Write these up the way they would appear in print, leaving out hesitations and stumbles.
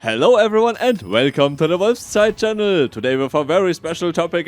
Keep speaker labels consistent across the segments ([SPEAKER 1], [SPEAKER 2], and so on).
[SPEAKER 1] Hello everyone and welcome to the Wolfszeit channel. Today with a very special topic,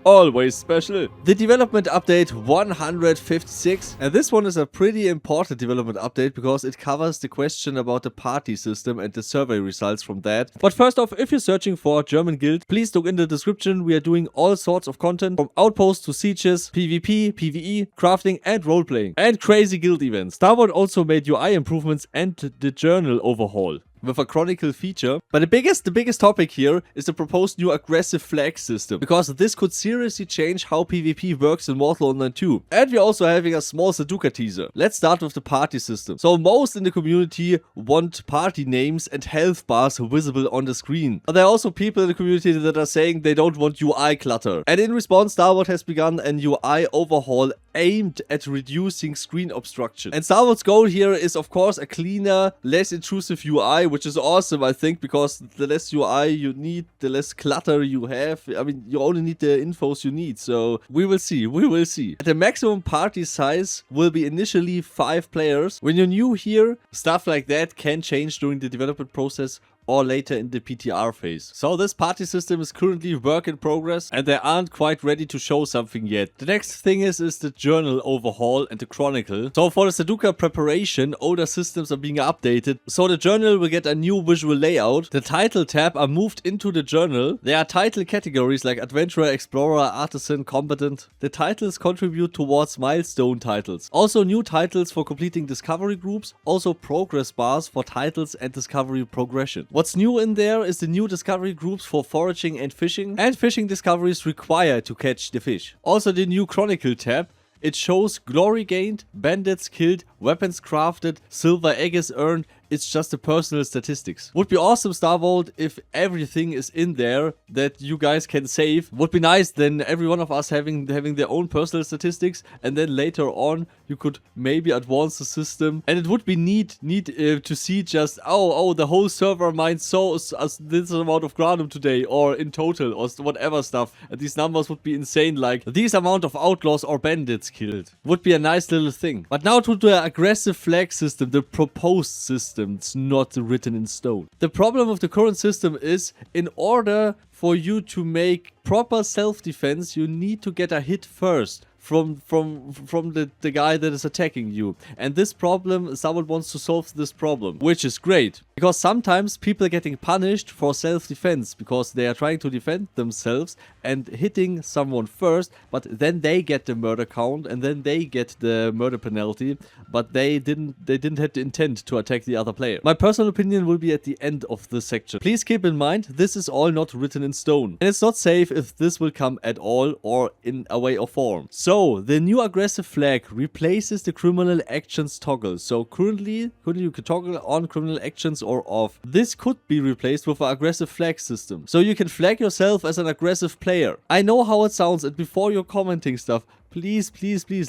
[SPEAKER 1] always special. The development update 156. And this one is a pretty important development update because it covers the question about the party system and the survey results from that. But first off, if you're searching for a German guild, please look in the description. We are doing all sorts of content from outposts to sieges, PvP, PvE, crafting and roleplaying. And crazy guild events. Star Wars also made UI improvements and the journal overhaul with a chronicle feature. But the biggest topic here is the proposed new aggressive flag system, because this could seriously change how PvP works in Mortal Online 2. And we're also having a small Sarducaa teaser. Let's start with the party system. So most in the community want party names and health bars visible on the screen. But there are also people in the community that are saying they don't want UI clutter. And in response, Star Wars has begun an UI overhaul aimed at reducing screen obstruction. And Star Wars' goal here is of course a cleaner, less intrusive UI, which is awesome, I think, because the less UI you need, the less clutter you have. I mean, you only need the infos you need, so we will see. The maximum party size will be initially 5 players. When you're new here, stuff like that can change during the development process or later in the PTR phase. So this party system is currently work in progress and they aren't quite ready to show something yet. The next thing is the journal overhaul and the chronicle. So for the Sarducaa preparation, older systems are being updated. So the journal will get a new visual layout. The title tab are moved into the journal. There are title categories like adventurer, explorer, artisan, combatant. The titles contribute towards milestone titles. Also new titles for completing discovery groups. Also progress bars for titles and discovery progression. What's new in there is the new discovery groups for foraging and fishing discoveries required to catch the fish. Also the new chronicle tab. It shows glory gained, bandits killed, weapons crafted, silver eggs earned. It's just the personal statistics. Would be awesome, Star Vault, if everything is in there that you guys can save. Would be nice then every one of us having their own personal statistics, and then later on you could maybe advance the system. And it would be neat to see just the whole server mined this amount of granum today, or in total, or whatever stuff. And these numbers would be insane, like these amount of outlaws or bandits killed. Would be a nice little thing. But now to the aggressive flag system, the proposed system. It's not written in stone. The problem with the current system is, in order for you to make proper self-defense, you need to get a hit first from the guy that is attacking you. And this problem, someone wants to solve this problem, which is great. Because sometimes people are getting punished for self-defense because they are trying to defend themselves and hitting someone first, but then they get the murder count and then they get the murder penalty, but they didn't have the intent to attack the other player. My personal opinion will be at the end of this section. Please keep in mind, this is all not written in stone. And it's not safe if this will come at all or in a way or form. So, the new aggressive flag replaces the criminal actions toggle. So currently you can toggle on criminal actions or off. This could be replaced with an aggressive flag system. So you can flag yourself as an aggressive player. I know how it sounds, and before you're commenting stuff, please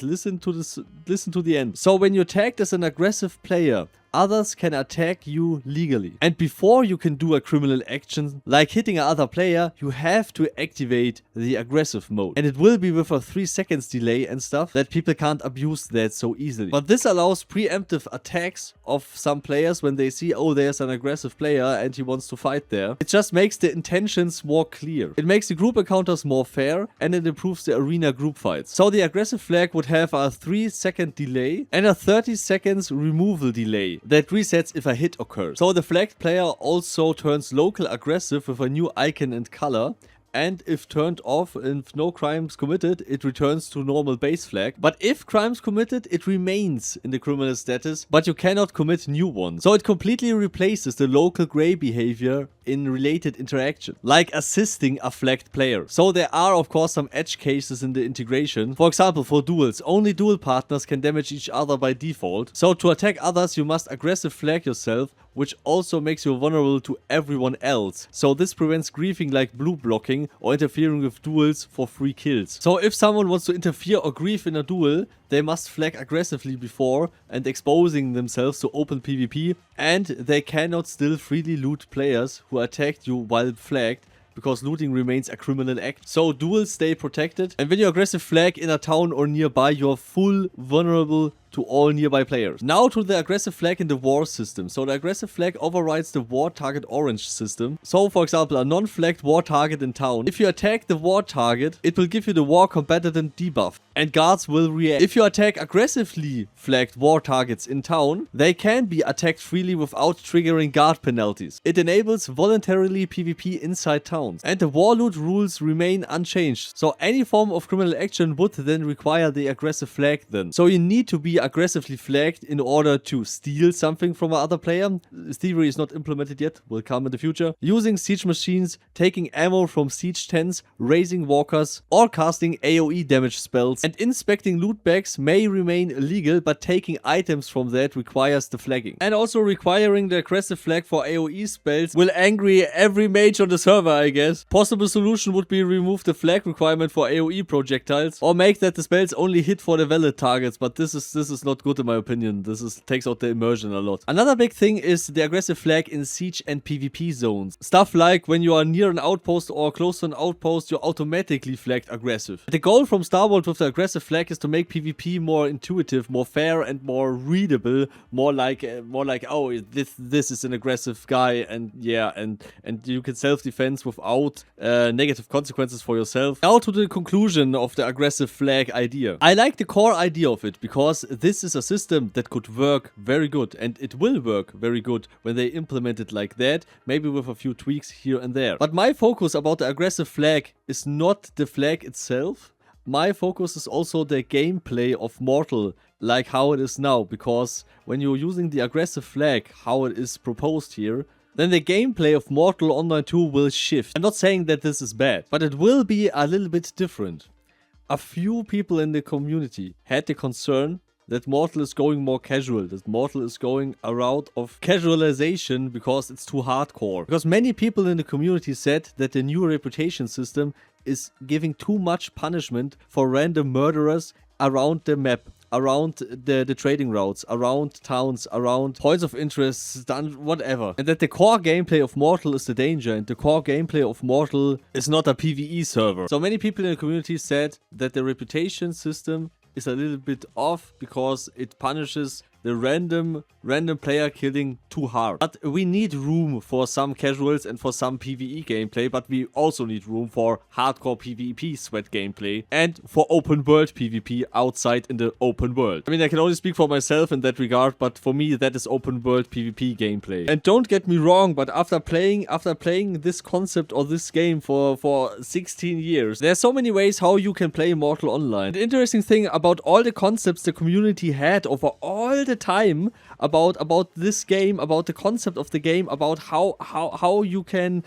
[SPEAKER 1] listen to the end. So when you're tagged as an aggressive player, others can attack you legally. And before you can do a criminal action like hitting another player, you have to activate the aggressive mode. And it will be with a 3 seconds delay and stuff that people can't abuse that so easily. But this allows preemptive attacks of some players when they see, oh, there's an aggressive player and he wants to fight there. It just makes the intentions more clear. It makes the group encounters more fair, and it improves the arena group fights. So the aggressive flag would have a 3-second delay and a 30 seconds removal delay that resets if a hit occurs. So the flagged player also turns local aggressive with a new icon and color. And if turned off and if no crimes committed, it returns to normal base flag. But if crimes committed, it remains in the criminal status, but you cannot commit new ones. So it completely replaces the local gray behavior in related interaction, like assisting a flagged player. So there are of course some edge cases in the integration. For example, for duels, only duel partners can damage each other by default. So to attack others, you must aggressive flag yourself, which also makes you vulnerable to everyone else. So this prevents griefing like blue blocking or interfering with duels for free kills. So if someone wants to interfere or grief in a duel, they must flag aggressively before and exposing themselves to open PvP, and they cannot still freely loot players who attacked you while flagged, because looting remains a criminal act. So duels stay protected, and when you aggressive flag in a town or nearby, you are full vulnerable to to all nearby players. Now to the aggressive flag in the war system. So the aggressive flag overrides the war target orange system. So for example, a non-flagged war target in town. If you attack the war target, it will give you the war combatant debuff, and guards will react. If you attack aggressively flagged war targets in town, they can be attacked freely without triggering guard penalties. It enables voluntarily PvP inside towns, and the war loot rules remain unchanged. So any form of criminal action would then require the aggressive flag then. So you need to be aggressively flagged in order to steal something from another player. Thievery is not implemented yet, will come in the future. Using siege machines, taking ammo from siege tents, raising walkers, or casting AoE damage spells. And inspecting loot bags may remain illegal, but taking items from that requires the flagging. And also requiring the aggressive flag for AoE spells will angry every mage on the server, I guess. Possible solution would be remove the flag requirement for AoE projectiles, or make that the spells only hit for the valid targets, but this is not good in my opinion. Takes out the immersion a lot. Another big thing is the aggressive flag in siege and PvP zones. Stuff like when you are near an outpost or close to an outpost, you're automatically flagged aggressive. The goal from Star Wars with the aggressive flag is to make PvP more intuitive, more fair, and more readable. More like oh, this is an aggressive guy, and yeah, and you can self-defense without negative consequences for yourself. Now to the conclusion of the aggressive flag idea. I like the core idea of it because this is a system that could work very good, and it will work very good when they implement it like that, maybe with a few tweaks here and there. But my focus about the aggressive flag is not the flag itself. My focus is also the gameplay of Mortal, like how it is now, because when you're using the aggressive flag, how it is proposed here, then the gameplay of Mortal Online 2 will shift. I'm not saying that this is bad, but it will be a little bit different. A few people in the community had the concern that Mortal is going more casual, that Mortal is going a route of casualization because it's too hardcore. Because many people in the community said that the new reputation system is giving too much punishment for random murderers around the map, around the trading routes, around towns, around points of interest, whatever. And that the core gameplay of Mortal is the danger, and the core gameplay of Mortal is not a PvE server. So many people in the community said that the reputation system is a little bit off because it punishes the random player killing too hard. But we need room for some casuals and for some PvE gameplay, but we also need room for hardcore PvP sweat gameplay and for open world PvP outside in the open world. I mean, I can only speak for myself in that regard, but for me that is open world PvP gameplay. And don't get me wrong, but after playing this concept or this game for 16 years, there's so many ways how you can play Mortal Online. The interesting thing about all the concepts the community had over all the time about this game, about the concept of the game, about how you can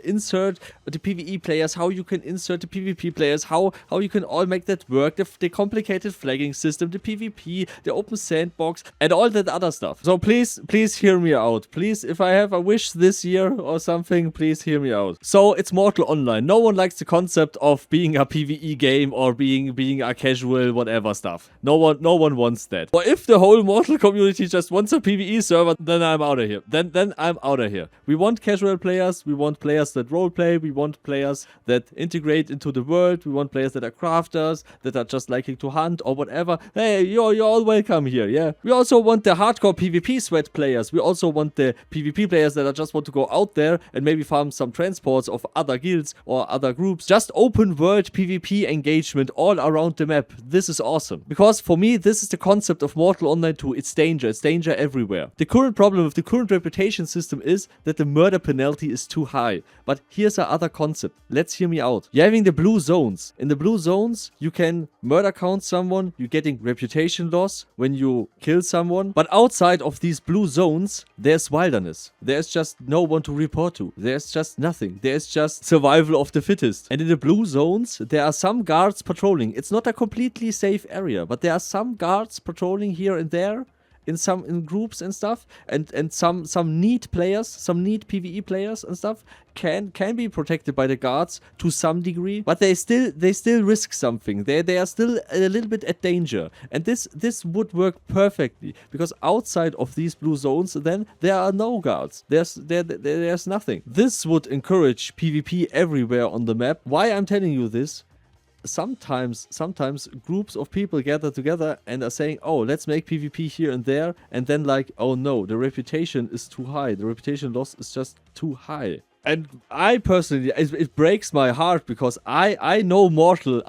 [SPEAKER 1] insert the PvE players, how you can insert the PvP players, how you can all make that work, the complicated flagging system, the PvP, the open sandbox, and all that other stuff. So please hear me out. Please, if I have a wish this year or something, please hear me out. So it's Mortal Online. No one likes the concept of being a PvE game or being a casual whatever stuff. No one wants that. Or if the whole Mortal community just wants a PvE server, then I'm out of here. Then I'm out of here. We want casual players, we want players that roleplay, we want players that integrate into the world, we want players that are crafters, that are just liking to hunt or whatever. Hey, you're all welcome here, yeah? We also want the hardcore PvP sweat players. We also want the PvP players that just want to go out there and maybe farm some transports of other guilds or other groups. Just open world PvP engagement all around the map. This is awesome. Because for me, this is the concept of Mortal Online 2. It's danger. It's danger everywhere. The current problem with the current reputation system is that the murder penalty is too high. But here's another concept. Let's hear me out. You're having the blue zones. In the blue zones, you can murder count someone. You're getting reputation loss when you kill someone. But outside of these blue zones, there's wilderness. There's just no one to report to. There's just nothing. There's just survival of the fittest. And in the blue zones, there are some guards patrolling. It's not a completely safe area, but there are some guards patrolling here and there. In groups and stuff, and some neat players, some neat PvE players and stuff can be protected by the guards to some degree, but they still risk something. They are still a little bit at danger, and this would work perfectly because outside of these blue zones, then there are no guards. There's nothing. This would encourage PvP everywhere on the map. Why I'm telling you this? sometimes groups of people gather together and are saying, oh, let's make PvP here and there, and then like, oh no, the reputation is too high, the reputation loss is just too high. And I personally, it breaks my heart, because I know Mortal.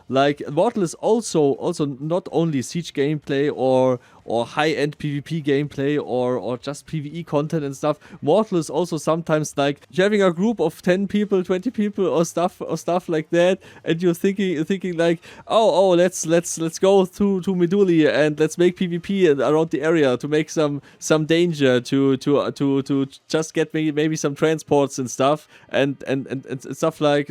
[SPEAKER 1] Like, Mortal is also not only siege gameplay or high-end PvP gameplay or just PvE content and stuff. Mortal is also sometimes like you're having a group of 10 people, 20 people or stuff like that, and you're thinking like, oh, let's go to Meduli and let's make PvP around the area to make some danger to just get maybe some transports and stuff and stuff like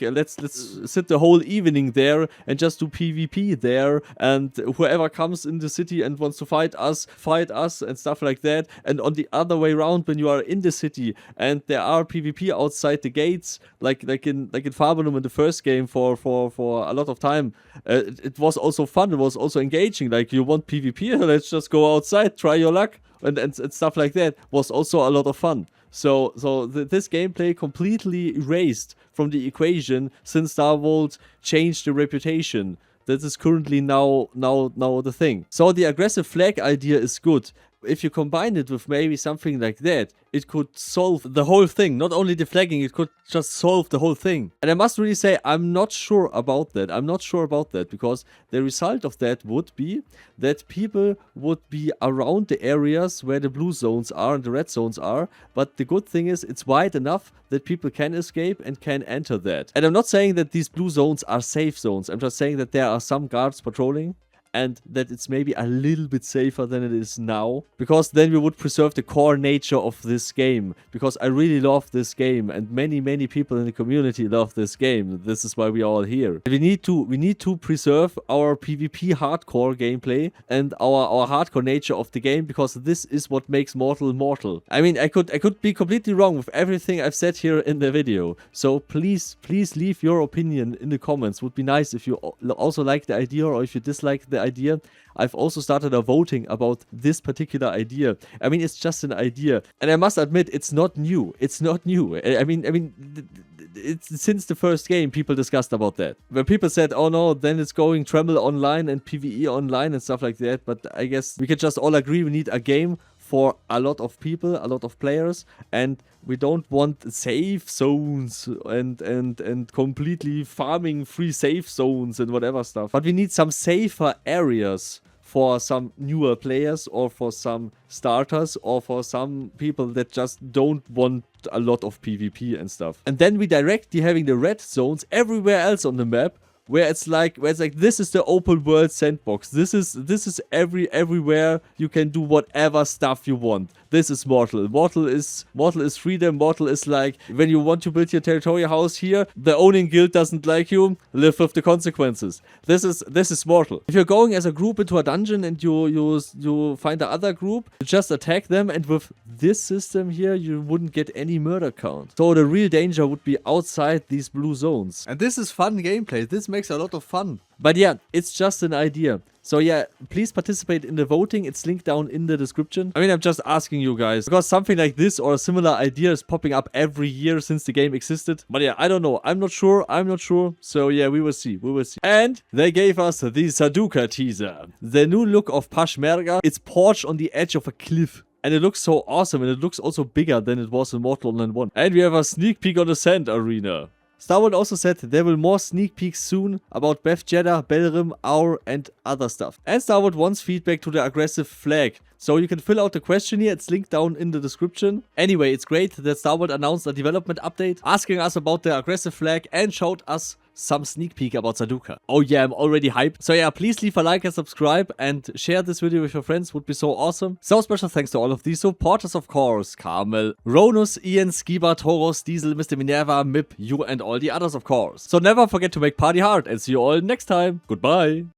[SPEAKER 1] let's sit the whole evening there and just do PvP there, and whoever comes in the city and wants to fight us and stuff like that. And on the other way around, when you are in the city and there are PvP outside the gates, like in Fabulum in the first game for a lot of time, it was also fun, it was also engaging. Like, you want PvP, let's just go outside, try your luck, and stuff like that was also a lot of fun. So this gameplay completely erased from the equation since Starvolt changed the reputation. That is currently now the thing. So the aggressive flag idea is good. If you combine it with maybe something like that, it could solve the whole thing. Not only the flagging, it could just solve the whole thing. And I must really say, I'm not sure about that. Because the result of that would be that people would be around the areas where the blue zones are and the red zones are. But the good thing is, it's wide enough that people can escape and can enter that. And I'm not saying that these blue zones are safe zones. I'm just saying that there are some guards patrolling, and that it's maybe a little bit safer than it is now, because then we would preserve the core nature of this game, because I really love this game, and many people in the community love this game. This is why we are all here. We need to preserve our PvP hardcore gameplay and our hardcore nature of the game, because this is what makes Mortal mortal. I mean, I could be completely wrong with everything I've said here in the video, so please leave your opinion in the comments. Would be nice if you also like the idea, or if you dislike the idea. I've also started a voting about this particular idea. I mean, it's just an idea, and I must admit, it's not new. I mean, it's since the first game people discussed about that, where people said, oh no, then it's going Tremble online and PvE online and stuff like that. But I guess we can just all agree we need a game for a lot of people, a lot of players, and we don't want safe zones and completely farming free safe zones and whatever stuff. But we need some safer areas for some newer players, or for some starters, or for some people that just don't want a lot of PvP and stuff. And then we directly having the red zones everywhere else on the map, where it's like this is the open world sandbox. This is everywhere you can do whatever stuff you want. This is Mortal. Mortal is freedom. Mortal is like, when you want to build your territorial house here, the owning guild doesn't like you, live with the consequences. This is Mortal. If you're going as a group into a dungeon and you find the other group, you just attack them, and with this system here, you wouldn't get any murder count. So the real danger would be outside these blue zones. And this is fun gameplay. This makes a lot of fun. But yeah, it's just an idea. So yeah, please participate in the voting. It's linked down in the description. I mean, I'm just asking you guys, because something like this or a similar idea is popping up every year since the game existed. But yeah, I don't know. I'm not sure. So yeah, we will see. And they gave us the Sarducaa teaser. The new look of Pash. It's perched on the edge of a cliff. And it looks so awesome, and it looks also bigger than it was in Mortal Online 1. And we have a sneak peek on the Sand Arena. Starwood also said there will more sneak peeks soon about Beth Jeddah, Belrim, Aur, and other stuff. And Starwood wants feedback to the aggressive flag. So you can fill out the questionnaire, it's linked down in the description. Anyway, it's great that Starwood announced a development update, asking us about the aggressive flag and showed us some sneak peek about Sarducaa. Oh yeah, I'm already hyped. So yeah, please leave a like and subscribe and share this video with your friends, would be so awesome. So special thanks to all of these supporters, of course. Carmel, Ronus, Ian, Skiba, Toros, Diesel, Mr. Minerva, Mip, you and all the others, of course. So never forget to make party hard, and see you all next time. Goodbye.